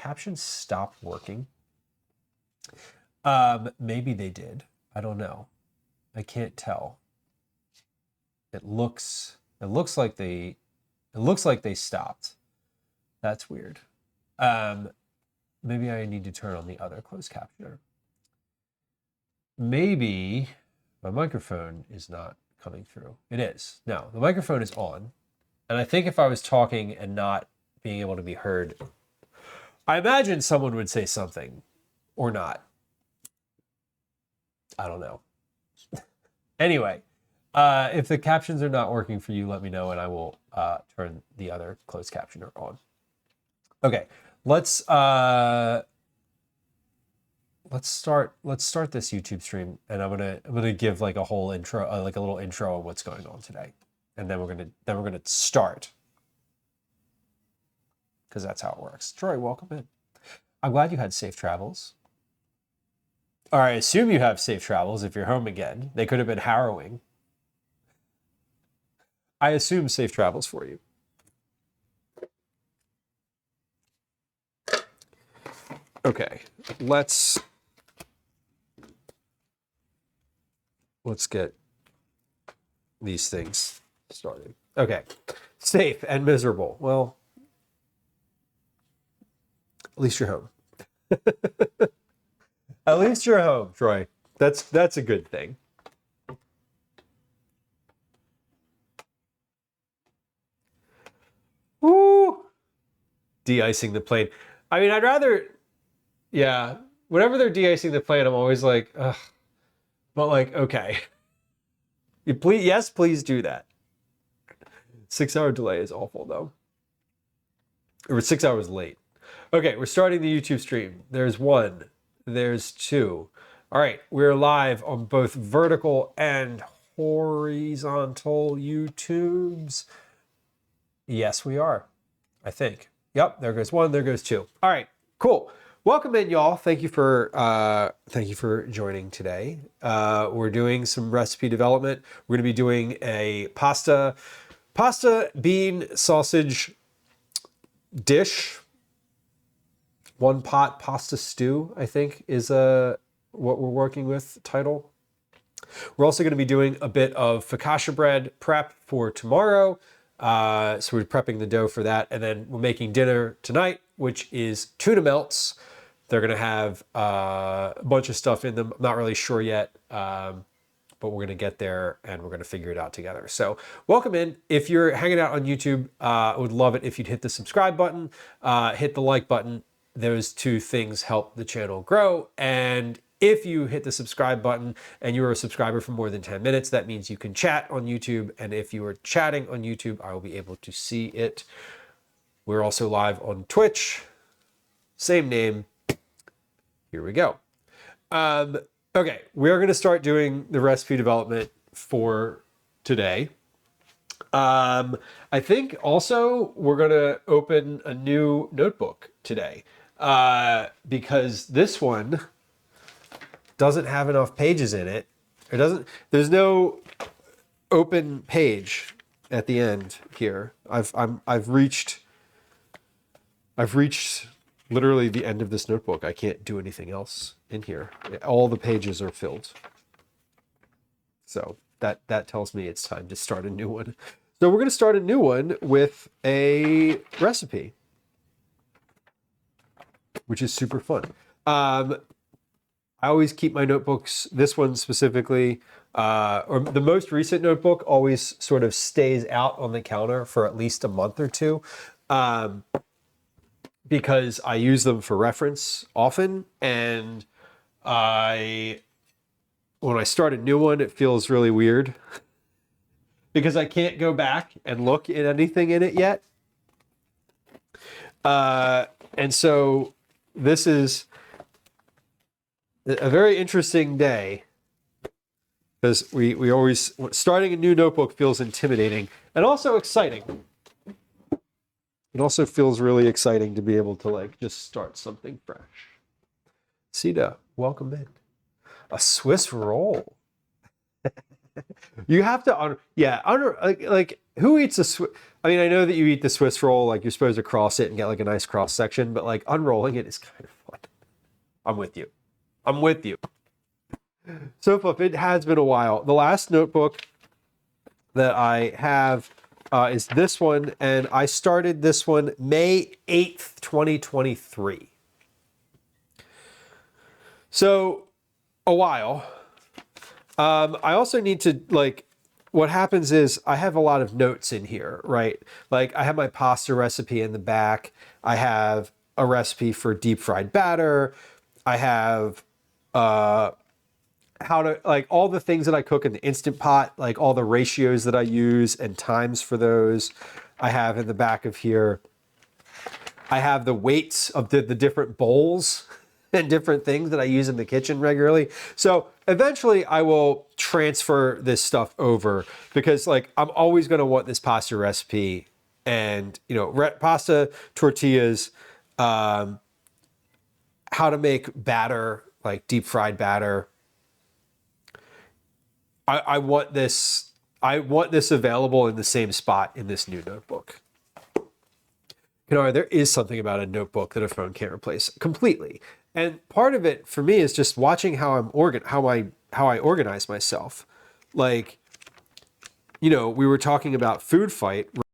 captions stop working? Maybe they did. I don't know. I can't tell. It looks like they stopped. That's weird. Maybe I need to turn on the other closed captioner. Maybe my microphone is not coming through. It is. No, the microphone is on. And I think if I was talking and not being able to be heard, I imagine someone would say something or not. I don't know. Anyway, if the captions are not working for you, let me know and I will turn the other closed captioner on. Okay, let's start this YouTube stream, and I'm gonna give like a whole intro, like a little intro on what's going on today, and then we're gonna start, because that's how it works. Troy, welcome in. I'm glad you had safe travels. Or I assume you have safe travels if you're home again. They could have been harrowing. I assume safe travels for you. Okay, let's get these things started. Okay, safe and miserable. Well, at least you're home. At least you're home, Troy. That's a good thing. Woo! De-icing the plane. I mean, I'd rather, yeah, whenever they're de-icing the plane, I'm always like, ugh. But like, okay. Yes, please do that. 6-hour delay is awful though. Or 6 hours late. Okay, we're starting the YouTube stream. There's 1. There's 2. All right, we're live on both vertical and horizontal YouTubes. Yes, we are. I think. Yep, there goes 1, there goes 2. All right, cool. Welcome in, y'all. Thank you for joining today. We're doing some recipe development. We're going to be doing a pasta, bean, sausage dish. 1 pot pasta stew, I think, is what we're working with title. We're also going to be doing a bit of focaccia bread prep for tomorrow. So we're prepping the dough for that. And then we're making dinner tonight, which is tuna melts. They're going to have a bunch of stuff in them. I'm not really sure yet, but we're going to get there and we're going to figure it out together. So welcome in. If you're hanging out on YouTube, I would love it if you'd hit the subscribe button, hit the like button. Those 2 things help the channel grow. And if you hit the subscribe button and you're a subscriber for more than 10 minutes, that means you can chat on YouTube. And if you are chatting on YouTube, I will be able to see it. We're also live on Twitch. Same name. Here we go. Okay, we're going to start doing the recipe development for today. I think also we're going to open a new notebook today. Because this one doesn't have enough pages in it. There's no open page at the end here. I've reached literally the end of this notebook. I can't do anything else in here. All the pages are filled. So that tells me it's time to start a new one. So we're going to start a new one with a recipe, which is super fun. I always keep my notebooks, this one specifically, or the most recent notebook always sort of stays out on the counter for at least a month or 2, because I use them for reference often. And when I start a new one, it feels really weird because I can't go back and look at anything in it yet. And so this is a very interesting day because we always, starting a new notebook feels intimidating and also exciting. It also feels really exciting to be able to like just start something fresh. Sita, welcome in. A Swiss roll. You have to honor, yeah, honor, like who eats a Swiss? I mean, I know that you eat the Swiss roll, like you're supposed to cross it and get like a nice cross section, but like unrolling it is kind of fun. I'm with you. I'm with you. So Fluff, it has been a while. The last notebook that I have is this one, and I started this one May 8th, 2023. So a while. I also need to like, what happens is I have a lot of notes in here, right? Like I have my pasta recipe in the back. I have a recipe for deep fried batter. I have how to, like, all the things that I cook in the Instant Pot, like all the ratios that I use and times for those. I have in the back of here. I have the weights of the different bowls and different things that I use in the kitchen regularly. So eventually I will transfer this stuff over because like I'm always going to want this pasta recipe and, you know, pasta, tortillas, how to make batter, like deep fried batter. I want this available in the same spot in this new notebook. You know, there is something about a notebook that a phone can't replace completely. And part of it for me is just watching how I organize myself. Like, you know, we were talking about Food Fight,